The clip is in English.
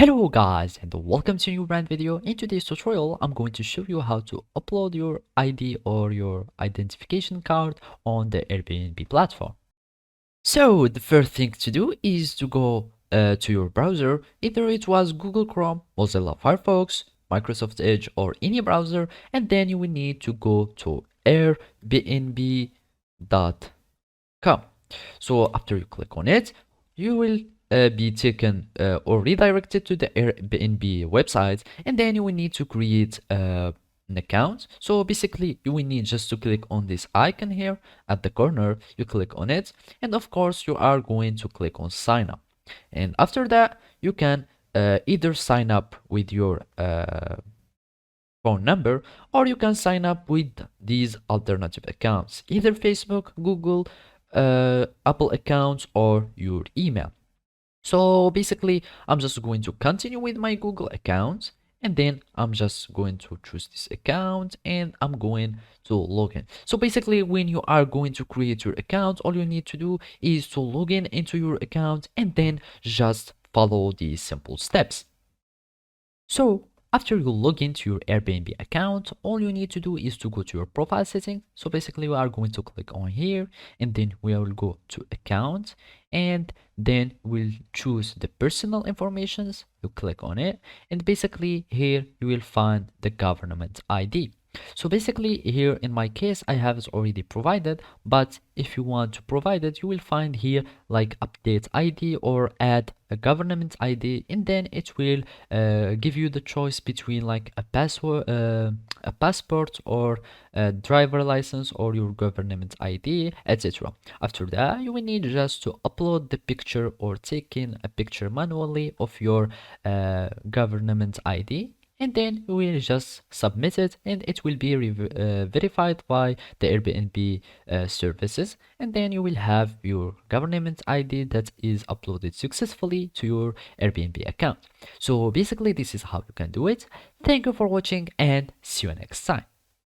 Hello guys and welcome to a new brand video. In today's tutorial I'm going to show you how to upload your ID or your identification card on the Airbnb platform. So the first thing to do is to go to your browser, either it was Google Chrome, Mozilla Firefox, Microsoft Edge or any browser, and then you will need to go to airbnb.com. So after you click on it, you will be taken or redirected to the Airbnb website, and then you will need to create an account. So basically you will need just to click on this icon here at the corner. You click on it, and of course you are going to click on sign up, and after that you can either sign up with your phone number, or you can sign up with these alternative accounts, either Facebook, Google, Apple accounts, or your email. So basically I'm just going to continue with my Google account, and then I'm just going to choose this account and I'm going to log in. So basically when you are going to create your account, all you need to do is to log in into your account and then just follow these simple steps. So after you log into your Airbnb account, all you need to do is to go to your profile setting. So basically we are going to click on here, and then we will go to account, and then we'll choose the personal informations. You click on it, and basically here you will find the government ID. So basically here in my case I have it already provided, but if you want to provide it, you will find here like update ID or add a government ID, and then it will give you the choice between like a password, a passport, or a driver license, or your government ID, etc. After that you will need just to upload the picture or take in a picture manually of your government ID, and then you will just submit it, and it will be verified by the Airbnb services, and then you will have your government ID that is uploaded successfully to your Airbnb account. So basically this is how you can do it. Thank you for watching, and see you next time.